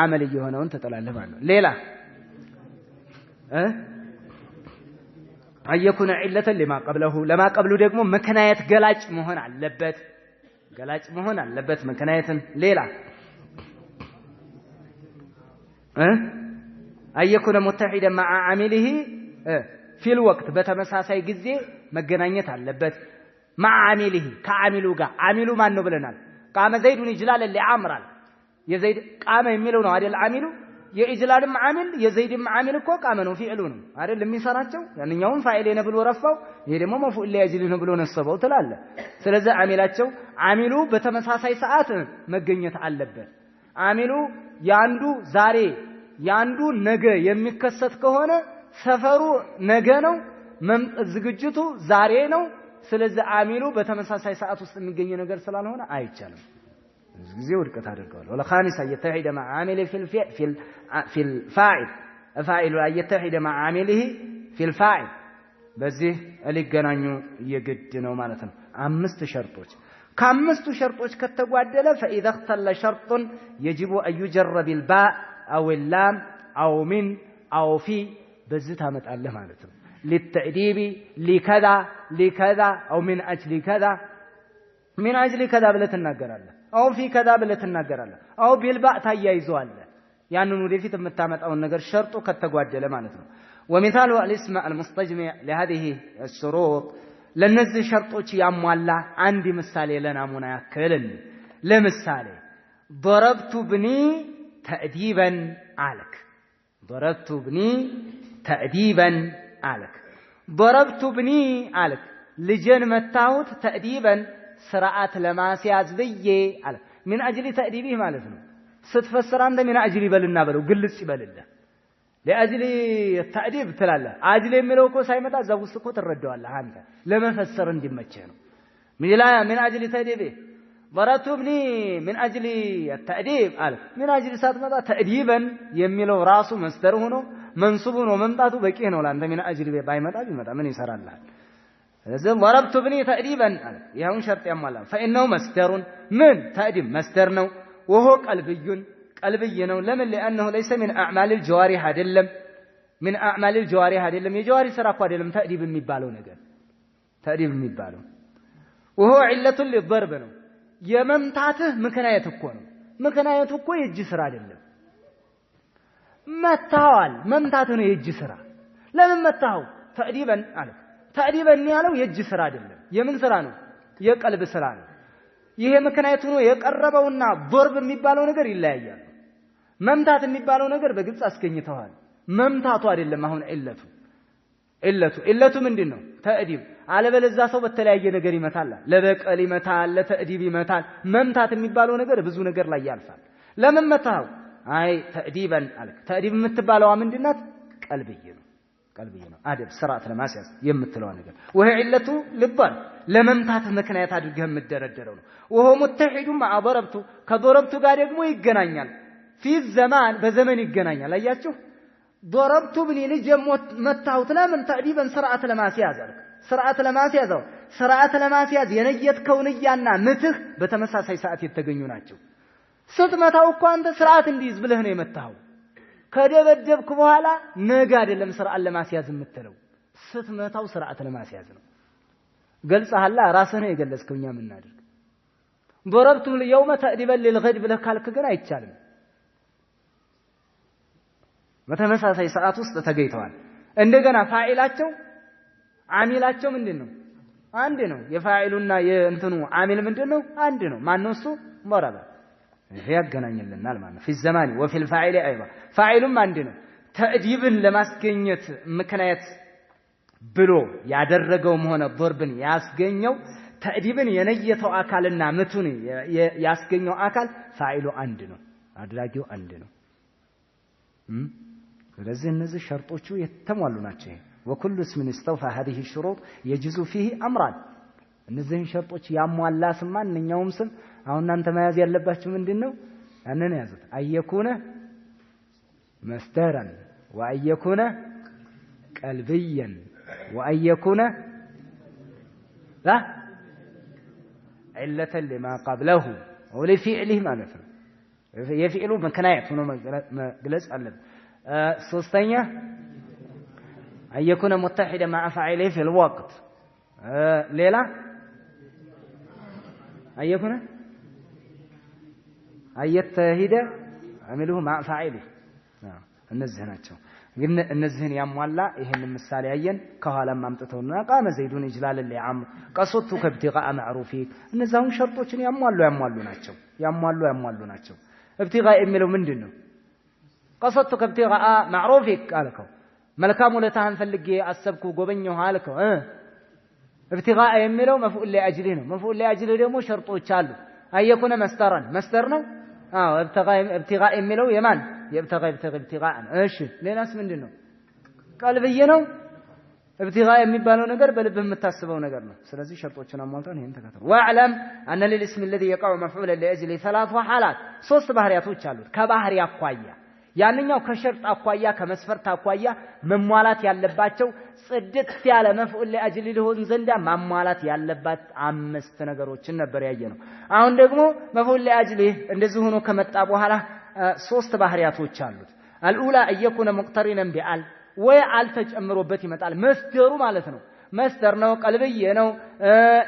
ዓመል የሆነውን ተጠላለህ ማለት ነው ሌላ አየኩነ ዒለተን ለማ ቀብለሁ ለማ ቀብሉ ደግሞ ምክንያት ገላጭ መሆን አለበት ምክንያትን ሌላ አየኩነ ሙተሂደ مع عامله في الوقت በተመሳሳይ ጊዜ መገናኘት አለበት مع عامله ከዓሚሉ ጋር ዓሚሉ ማን ነው ብለናል ቃመ ዘይዱን ይጅላል ለአምራል የዘይድ ቃመ የሚለው ነው አይደል ዓሚሉ የኢጅላልም ዓሚል የዘይድም ዓሚል እኮ ቃመ ነው ፊዕሉ ነው አይደል የሚሰራቸው ያንኛውን ፋኢል ነው ብሎ ረፋው ይሄ ደግሞ መፍዑል ለአጅሊ ነው ብሎ ነሰበው ትላለ ስለዚህ ዓሚላቸው ዓሚሉ በተመሳሳይ ሰዓት መገኘት አለበት ዓሚሉ ያንዱ ዛሬ ያንዱ ነገ የሚከሰት ከሆነ ሰፈሩ ነገ ነው ዝግጅቱ ዛሬ ነው ስለዚህ ዓሚሉ በተመሳሳይ ሰዓት ውስጥ የሚገኝ ነገር ስላልሆነ አይቻልም ጊዜ ወድቀት አድርገዋል والخامس يتحد مع عامله في الفاعل فاعل يتحد مع عامله في الفاعل በዚህ ሊገናኙ የግድ ነው ማለት ነው አምስት ሸርጦች ከአምስቱ ሸርጦች ከተጓደለ فاذا اختل شرط يجب ان يجرب الباء او اللام او من او في በዚህ ታመጣለህ ማለት ነው للتأديب لكذا او من اجل كذا ብለህ ትናገራለህ او في كذا ብለህ ትናገራለህ او بالباء ታያይዘዋለህ ያንኑ ወደፊት የምታመጣውን ነገር ሸርጡ ከተጓደለ ማለት ነው ومثال الاسم المستجمع لهذه الشروط ለነዚህ ሸርጦች ያሟላ አንድ ምሳሌ ለናሙና ያከለን ለምሳሌ ضربت ابني تأديبا عليك ضربت ابني تأديبا عليك ضربت ابني عليك ልጅን መታሁት تأديبا ስርዓት ለማስያዝ ብዬ አለ ምን አጅሊ ተእዲቢህ ማለት ነው ስትፈስር አንተ ምን አጅሊ በልና በለው ግልጽ ይበልልህ ለአጅሊ ተእዲብ ትላለህ አጅሊ የሚለው እኮ ሳይመጣ እዛው ውስጥ እኮ ትረዳዋለህ አንተ ለመፈሰር እንዲመቸህ ነው ምን አጅሊ ተእዲቢህ ضربت ابني من اجل التأديب አለ ምን አጅሊ ሳትመጣ ተእዲበን የሚለው ራሱ መስደር ሆኖ መንሱብ ሆኖ መምጣቱ በቂ ነው ለአንተ ምን አጅሊ ባይመጣ ቢመጣ ምን ይሰራልሃል إذا ضربت ابني تأديبا يهون شرط يمالا فإنه مصدر من تأديب مصدر نو وهو قلبي نو لمن لأنه ليس من أعمال الجوارح أدلم من أعمال الجوارح أدلم يجواري سراقوا أدلم تأديب المبالو نقل تأديب المبالو وهو علة للضرب نو يممتاته مكناية تكونه يجسر أدلم متاوال ممتاته يجسر لمن متاو تأديبا على ተዕዲበን ያለው የእጅ ስራ አይደለም የምን ስራ ነው የቀልብ ስራ ነው ይሄ ምክንያቱ ነው የቀረበውና ضرب የሚባለው ነገር ይለያያል መምታት የሚባለው ነገር በግልጽ አስገኝተዋል መምታቱ አይደለም አሁን ኢለቱ ምንድነው ተዕዲብ አለበለዛ ሰው በተለያየ ነገር ይመታል ለበቀል ይመታል ለተዕዲብ ይመታል መምታት የሚባለው ነገር ብዙ ነገር ላይ ያልፋል ለምን መታው አይ ተዕዲበን አልክ ተዕዲብ የምትባለው ምንድናት ቀልብዬ ነው አደብ ስርዓት ለማስያዝ የምትለው ነገር ወሄ ዒለቱ ልባል ለመምታት ምክንያት አድርገህ የምትደረደረው ነው ወሆ ሙተሂዱ مع ضربቱ ከضربቱ ጋር ደግሞ ይገናኛል في الزمان በዘመን ይገናኛል አያችሁ ضربቱ ብኒ ልጅ መታሁት ለምን ተዕዲበን ስርዓት ለማስያዝ የነየትከው ንያና ምትህ በተመሳሳይ ሰዓት የተገኙ ናቸው ስትመታው እኮ አንተ ስርዓት እንዲይዝ ብለህ ነው የመታው ከደበደብክ በኋላ ነገ አይደለም ስርዓት ለማስያዝ የምትለው ስትመታው ስርዓት ለማስያዝ ነው ገልጸሃላ ራስህ ነው የገለጽከው እኛ ምን እናድርግ ضربت اليوم تأديبا للغد ብለህ ካልክ ግን አይቻልም በተመሳሳይ ሰዓት ውስጥ ተገኝተዋል እንደገና ፋኢላቸው አሚላቸው ምንድነው አንድ ነው የፋኢሉና የእንትኑ አሚል ምንድነው አንድ ነው ማን ነው እሱ ضرب ይሄ ያገናኝልናል ማለት ነው في الزمان وفي الفاعل ايضا ፋኢሉም አንድ ነው ተእዲብን ለማስገኘት ምክንያት ብሎ ያደረገውም ሆነ ضربን ያስገኘው ተእዲብን የነየተው አካልና ምቱን ያስገኘው አካል ፋኢሉ አንድ ነው አድራጊው አንድ ነው ስለዚህ እነዚህ ሸርጦቹ የተሟሉ ናቸው وكل اسم استوفى هذه الشروط يجوز فيه امران እነዚህን ሸርጦች ያሟላ ስም ማንኛውም ስም አሁን እናንተ መያዝ ያለባችሁ ምንድነው ያንን ያዙት አየኩነ مصدرا وأن يكون قلبيا وأن يكون لا علة لما قبله ولفعله ما مثل يفعله مكناية مجلس علم ثانية أن يكون متحدا مع فاعله في الوقت ليلة أن يكون أن يتحد عمله مع فاعله እነዚህ ናቸው ግን እነዚህን ያሟላ ይሄን ምሳሌ ያየን ከኋላም አምጥተውና ቃመ ዘይዱን ይጅላል ለዓምር ቀሰቱ ከብቲቃ ማዕሩፊ እነዛውን ሸርጦችን ያሟሉ ናቸው እብቲቃ የሚለው ምንድነው ቀሰቱ ከብቲቃ ማዕሩፊ አልከው መልካም ለታህን ፈልጌ አሰብኩ ጎበኘው አልከው እብቲቃ የሚለው መፍዑል ለአጅሊ ነው መፍዑል ለአጅሊ ደግሞ ሸርጦች አሉ አየኩነ መስደር ነው ابتغاء የሚለው የማን يبتغي ابتغاء እሺ ሌላስ ምንድነው ቀልብዬ ነው ابتغاء የሚባለው ነገር በልብህ የምታስበው ነገር ነው ስለዚህ ሸርጦችን አሟልተን ይሄን ተከተሉ واعلم ان للاسم الذي يقع مفعولا لاجل ثلاث حالات ሶስት ባህሪያቶች አሉት ከባህሪ አኳያ ያንኛው ከሸርጥ አኳያ ከመስፈርት አኳያ መሟላት ያለባቸው ጽድት ያለ መፍዑል ለአጅሊ ሊሆን ዘንዳ ማሟላት ያለባት አምስት ነገሮችን ነበር ያየነው አሁን ደግሞ መፍዑል ለአጅሊ እንደዚህ ሆኖ ከመጣ በኋላ ሶስት ባህሪያቶች አሉት الأولى أن يكون مقترنا بأل وأل ተጨምሮበት ይመጣል መስደሩ ማለት ነው መስደር ነው ቀልብዬ ነው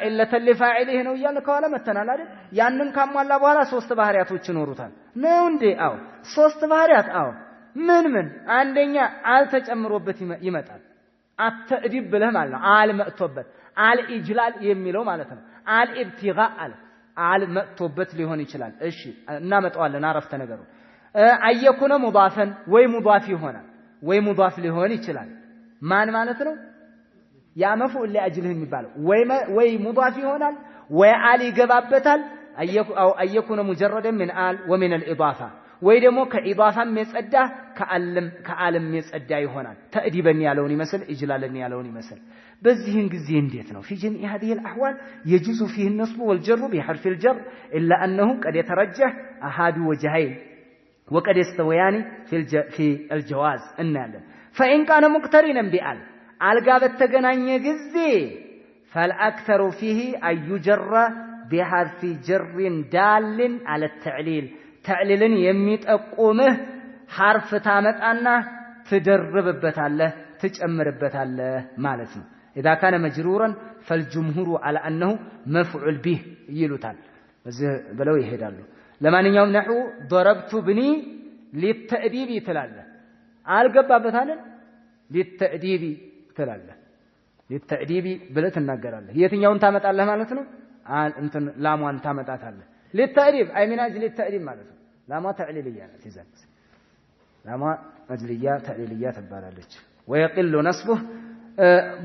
ኢለተ ለፋዒሊህ ነው እያለ ከኋላ መተናል አይደል ያንን ካሟላ በኋላ ሶስት ባህሪያቶች ይኖሩታል ነው እንዴ አው ሶስት ባህሪያት አው ምን አንደኛ አል ተጨምሮበት ይመጣል አተእዲብ ብለህ ማለት ነው አል መጥቶበት አል ኢጅላል የሚለው ማለት ነው አል ኢብቲጋ አል መጥቶበት ሊሆን ይችላል እሺ እናመጣዋለን አረፍተ ነገሩ አየኩነ ሙዳፈን ወይ ሙዳፍ ይሆናል ወይ ሙዳፍ ሊሆን ይችላል ማን ማለት ነው ያ መፍዑል ለአጅልህ የሚባለው ወይ ሙዳፍ ይሆናል ወይ አል ይገባበታል አየኩነ ሙጀረደን من አል ومن الاضافه ወይ ደግሞ ከኢዳፋም የጸዳ ከአልም የጸዳ ይሆናል ተእዲበን ያለውን ይመስል ኢጅላልን ያለውን ይመስል በዚህን ጊዜ እንዴት ነው في جميع هذه الاحوال يجوز فيه النصب والجر بحرف الجر الا انه قد يترجح احد وجهين وقد يستويان في الجواز እናለን فإن كان مقترنا بأل አልጋ በተገናኘ ጊዜ فالاكثر فيه أن يجر بحرف جر دال على التعليل تعليልን የሚጠቁምህ حرف ታመጣና ትደርብበታለህ ትጨምርበታለህ ማለት ነው اذا كان مجرورا فالجمهور على انه مفعول به ይሉታል በዚህ ብለው ይሄዳሉ ለማንኛውም ነሑ ضربت بني للتأديب ትላለህ አልገባበታለን للتأديب ትላለህ للتأديب ብለህ ትናገራለህ የትኛውን ታመጣለህ ማለት ነው እንትን ላሟን ታመጣታለህ للتأديب أي من أجل التأديب مالته لا ما تعليلية التزام لا ما أجلية تعليلية تبالالج ويقل نصبه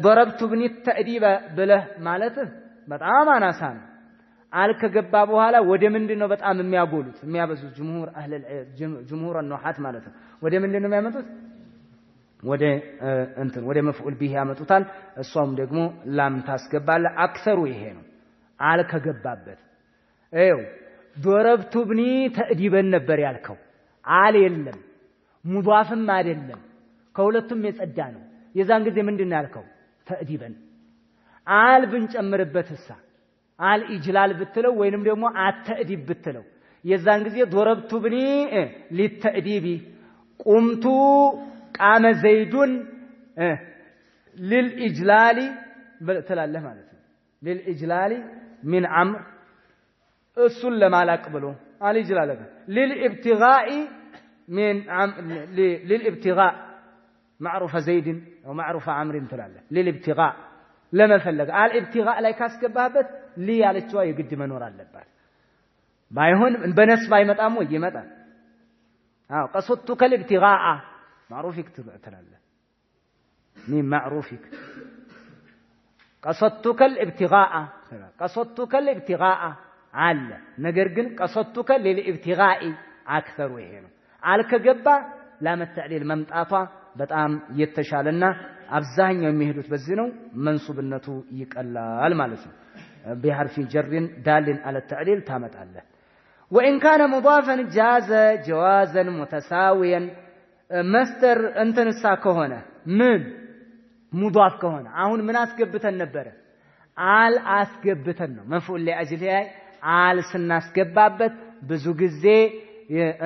ضربت ابن التأديب بله مالته بطعام ناسان على كجبابها لا ودي من دينه بطعام የሚያጎሉት የሚያበዙት جمهور النحات مالته ودي من دينه የሚያመጡት ወደ እንትን ወደ መፍዑል ቢህ ያመጡታል እሷም ደግሞ ላም ታስገባለ አክሰሩ ይሄ ነው አለ ከገባበት እው ضربت ابني تأديبا ነበር ያልከው አል የለም ሙዳፍም አይደለም ከሁለቱም የጸዳ ነው የዛን ጊዜ ምንድነው ያልከው ተእዲበን አል ብንጨምርበትሳ አል ኢጅላል ብትለው ወይንም ደግሞ አተእዲብ ብትለው የዛን ጊዜ ضربت ابني للتأديب قمت قام زيد للإجلال ትላለህ ማለት ነው للإجلال من عمرو السلم على قبله على جلاله للابتغاء من للابتغاء معروف زيد أو معروف عمرو تلاله للابتغاء لما فلق على الابتغاء لا يكاسكبابت لي على الشوي يقد منور اللبات بايهون بنس باي مطامو يمطا قصدتك الابتغاء معروفك تلاله مين معروفك قصدتك الابتغاء على ነገር ግን قصدتك للابتغاء اكثر وهنا على ከገባ ላም التعليل መምጣቷ በጣም የተሻለና አብዛኛው የሚሄዱት በዚህ ነው መንሱብነቱ ይቀላል ማለት ነው بحرف جر دال على التعليل ታመጣለህ وان كان مضافا جاز جوازا متساويا مستر انتنሳ ከሆነ ምን ሙዳፍ ከሆነ አሁን ምን አስገብተን ነበር አል አስገብተን ነው መፍዑል ለአጅሊ አል ስናስገባበት ብዙ ጊዜ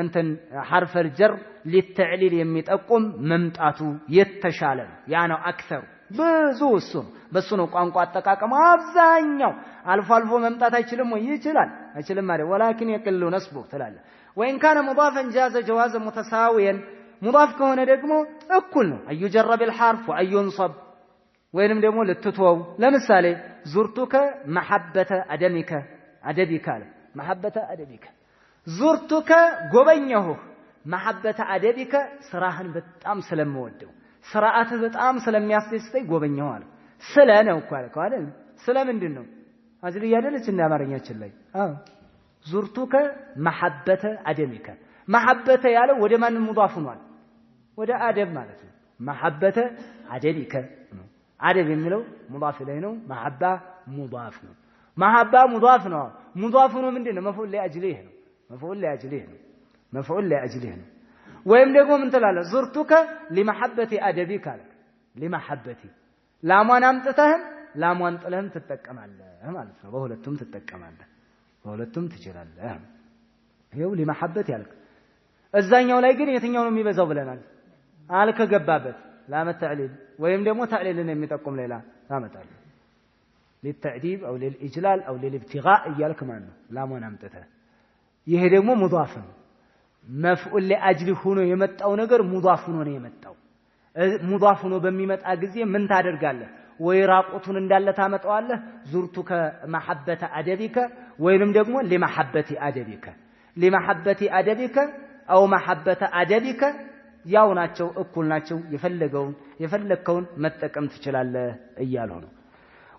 እንትን حرف الجر للتعليل የሚጠቁም መምጣቱ የተሻለ ነው ያ ነው አክثر ብዙ እሱ በሱ ነው ቋንቋ አጠቃቀም አብዛኛው አልፎ አልፎ መምጣት አይችልም ወይ ይችላል አይችልም ማለት ولكن يقل نسبه تلاله وان كان مضافا جاز جواز متساويا مضاف ከሆነ ደግሞ እኩል ነው አዩጀረብ الحرف وأينصب ወይንም ደግሞ ልትተው ለምሳሌ ዙርቱከ محبة أدبك محبة أدبك ዙርቱከ ጎበኘሁ محبة أدبك ስራህን በጣም ስለምወደው ስራአትህ በጣም ስለሚያስደስተኝ ጎበኘሁ አለ ስለ ነው እኮ አይደል ስለ ምንድነው አጅል ያደለች እንደ አማርኛችን ላይ ዙርቱከ محبة أدبك محبة ያለው ወደ ማን ሙዳፍ ሆኗል ወደ አደብ ማለት ነው محبة أدبك አደብ የሚለው ሙዳፍ ላይ ነው محبة ሙዳፍ ነው محبة ሙዳፍ ነው ሙዳፍ ነው ምንድነው መፍዑል ለአጅሊህ ነው መፍዑል ለአጅሊህ ነው ወይም ደግሞ ምን ትላለህ ዙርቱከ لمحبة أدبك አለ لمحبتي ላሟን አምጥተህም ላሟን ጥለህም ትጠቀማለህ ማለት ነው በሁለቱም ትጠቀማለህ በሁለቱም ትችላለህ ይሄው لمحبة ያልክ እዛኛው ላይ ግን የትኛው ነው የሚበዛው ብለናል አልከገባበት ላም التعليل ወይም ደግሞ تعليልን የሚጠቁም ሌላ ታመጣለህ للتعذيب او للاجلال او للابتغاء እያልክ ማለት ነው ላሟን አምጥተህ ይሄ ደግሞ ሙዳፍ ነው መፍዑል ለአጅሊ ሆኖ የመጣው ነገር ሙዳፍ ሆኖ ነው የመጣው ሙዳፍ ሆኖ በሚመጣ ጊዜ ምን ታደርጋለህ ወይ ራቁቱን እንዳለ ታመጣዋለህ ዙርቱከ محبة أدبك ወይንም ደግሞ لمحبة أدبك أو محبة أدبك ያው ናቸው እኩል ናቸው የፈለከውን መጠቀም ትችላለህ እያለው ነው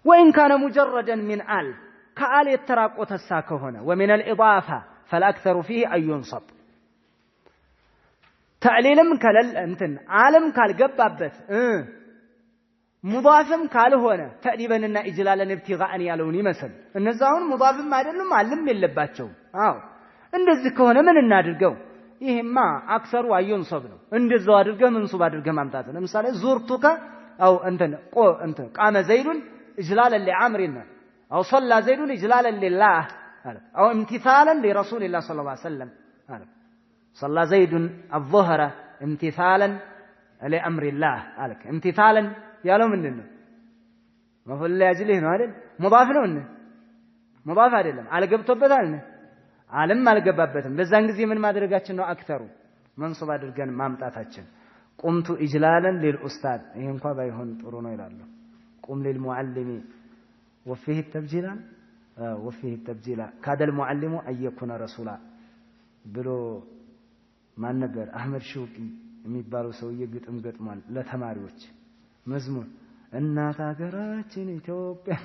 وإن كان مجردا من آل كآل يتراقوتሳ ከሆነ ومن الإضافة فالأكثر فيه أن ينصب تعليلم كلل انتن عالم ካልገባበት ሙዳፍም ካልሆነ ተዕዲበንና ኢጅላለን ኢብቲጋአን ያለውን ይመስል እነዛውን ሙዳፍም አይደሉም አለም የለባቸው አዎ እንደዚህ ከሆነ ምን እናድርገው ይሄማ አክሰሩ አዩንሰብ ነው እንደዛው አድርገህ መንሱብ አድርገህ ማምጣት ለምሳሌ ዙርቱከ አው እንትን ቃመ ዘይዱን ኢጅላለን ለዓምሪና አው صلى ዘይዱን ኢጅላለን لله አው امتثالا لرسول الله صلى الله عليه وسلم صلى زيد الظهر امتثالا لأمر الله قالك امتثالا ያለው ምንድነው መፍዑል ለአጅሊህ ነው አይደል ሙዳፍ ነው እንዴ ሙዳፍ አይደለም አልገብቶበታል እንዴ ዓለም አልገባበትም በዛን ጊዜ ምን ማድረጋችን ነው አክተሩ መንሱብ አድርገን ማምጣታችን ቁምቱ ኢጅላለን ለልኡስታድ ይሄ እንኳን ባይሆን ጥሩ ነው ይላሉ ቁም ለልሙዓሊሚ وفيه التبجيل كاد المعلم أن يكون رسولا ብሎ ማን ነበር አህመድ ሸውቂ የሚባለው ሰውዬ ግጥም ገጥሟል ለተማሪዎች መዝሙር እናት ሀገራችን ኢትዮጵያ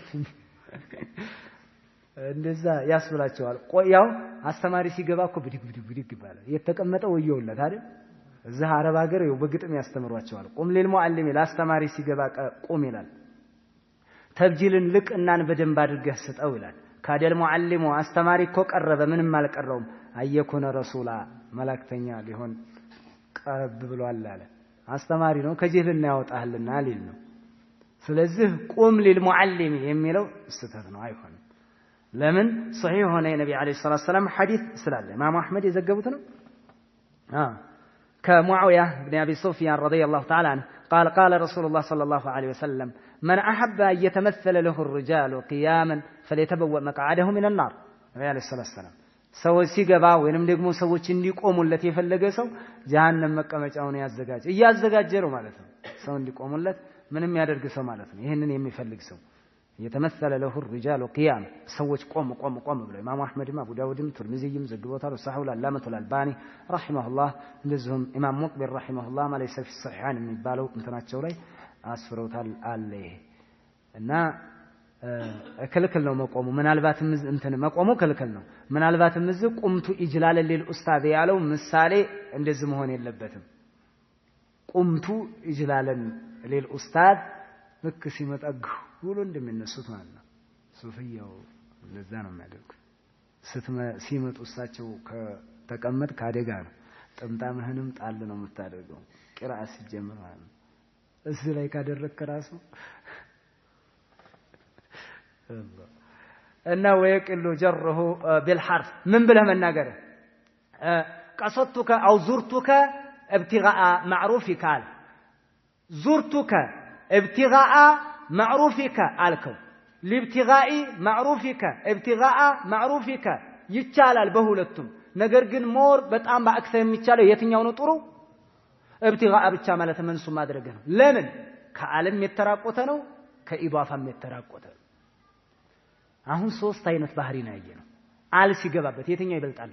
እንደዛ ያስብላቸዋል ቆያው አስተማሪ ሲገባ እኮ ብድግ ይባላል የተቀመጠው ወየውለት አይደል እዛ አረብ ሀገር ይው በግጥም ያስተምሯቸዋል ቁም ለልሙዓሊም ለአስተማሪ ሲገባ ቁም ይላል ተብጂልን ልቅናን በደንብ አድርገህ ስጠው ይላል ካደል ሙዓሊሙ አስተማሪ እኮ ቀረበ ምንም አልቀረውም አየኩነ ረሱላ መላእክተኛ ሊሆን ቀረብ ብሏል አለ አስተማሪ ነው ከጅህልና ያወጣልና ሊል ነው ስለዚህ ቁም ለልሙዓሊም የሚለው ስተት ነው አይሆንም ለምን صحيح ሆነ የነብዩ አለይሂ ሰላቱ ሰላም ሐዲስ ስላለ ኢማም አህመድ የዘገቡት ነው كمعاوية بن أبي سفيان رضي الله تعالى عنه قال رسول الله صلى الله عليه وسلم من أحب أن يتمثل له الرجال قياما فليتبوأ مقعده من النار ነብዩ አለይሂ ሰላም ሰዎች ሲገባ ወይንም ደግሞ ሰዎች እንዲቆሙለት የፈለገ ሰው ጀሃነም መቀመጫውን ያዘጋጅ እያዘጋጀ ነው ማለት ነው። ሰው እንዲቆሙለት ምንም ያደርግ ሰው ማለት ነው። ይሄንን የሚፈልግ ሰው የተመሰለ ለሁ الرجال قيام ሰዎች ቆም ብለው ኢማሙ አህመድም አቡ ዳውድም ትርሚዚም ዘግቦታል። ወሰሐው አላመቱል አልባኒ ረሂመሁላህ እንደዚሁም ኢማም ሙቅቢል ረሂመሁላህ ማለይሰ ፊ الصحيحان የሚባለው እንትናቸው ላይ አስፍረውታል አለ። እና ክልክል ነው መቆሙ። ምናልባትም እንትን መቆሙ ክልክል ነው። ምናልባትም እዚህ ቁምቱ ኢጅላል ለልኡስታዝ ያለው ምሳሌ እንደዚህ መሆን የለበትም። ቁምቱ ኢጅላልን ለልኡስታዝ ልክ ሲመጣጉ ብሎ እንደሚነሱት ማለት ነው። ሱፊያው ለዛ ነው የሚያደርጉት። ሲመጡ እሳቸው ከተቀመጥ ካደጋ ነው። ጥምጣምህንም ጣል ነው የምታደርገው ቂራአት ሲጀምር ማለት ነው። እዚህ ላይ ካደረክ ራሱ እና ወይቅሉ ጀርሁ بالحرف ምን ብለህ መናገር قصدتك او زرتك ابتغاء معروفك زرتك ابتغاء معروفك አልከው لابتغاء معروفك ابتغاء معروفك ይቻላል በሁለቱም ነገር ግን ሞር በጣም በአክሰር የሚቻለው የትኛው ነው ጥሩ ابتغاء ብቻ ማለት መንሱ ማድረግ ነው። ለምን ከዓለም የተራቆተ ነው ከኢባፋም የተራቆተ ነው። አሁን ሶስት አይነት ባህሪ ነው ያየነው። አል ሲገባበት የትኛው ይበልጣል?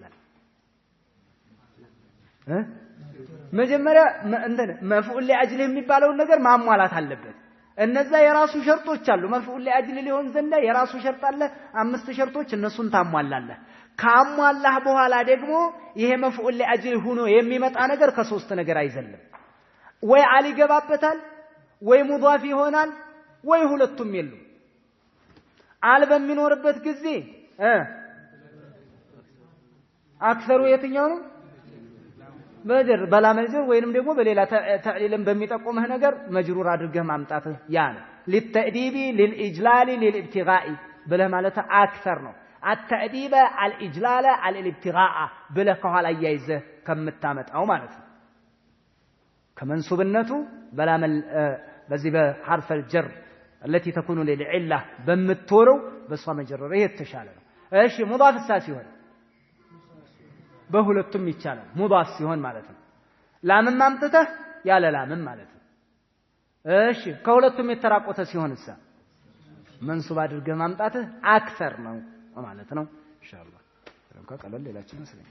መጀመሪያ እንትን መፍዑል ለአጅል የሚባለውን ነገር ማሟላት አለበት። እነዛ የራሱ ሸርጦች አሉ። መፍዑል ለአጅል ሊሆን ዘንዳ የራሱ ሸርጥ አለ። 5 ሸርጦች እነሱን ታሟላለህ። ካሟላህ በኋላ ደግሞ ይሄ መፍዑል ለአጅል ሆኖ የሚመጣ ነገር ከሶስት ነገር አይዘልም። ወይ አል ይገባበታል፣ ወይ ሙዳፍ ይሆናል፣ ወይ ሁለቱም የሉም። አል በሚኖርበት ጊዜ አክሰሩ የትኛው ነው? መጀር በላ መጀር ወይንም ደግሞ በሌላ ተዕሊልን በሚጠቁምህ ነገር መጅሩር አድርገህ ማምጣት ያ ነው። ለተዕዲቢ ለልኢጅላል ለልኢብቲጋኢ ብለህ ማለት አክሰር ነው። አተዕዲበ አልኢጅላል አልኢብቲጋአ ብለህ ከኋላ ያይዘህ ከምታመጣው ማለት ነው። ከመንሱብነቱ በላ በዚህ በሐርፍ الجر التي تكون للعله በምትወረው በሷ መጀረር ይሄ ተሻለ ነው። እሺ ሙዳፍ ሲሆን በሁለቱም ይቻላል። ሙዳፍ ሲሆን ማለት ነው። ላምን ማምጥተህ ያለ ላምን ማለት ነው። እሺ ከሁለቱም የተራቆተ ሲሆንሳ መንሱብ አድርገህ ማምጣትህ አክሰር ነው ማለት ነው። ኢንሻአላህ ቀለል ሌላችን መስለኝ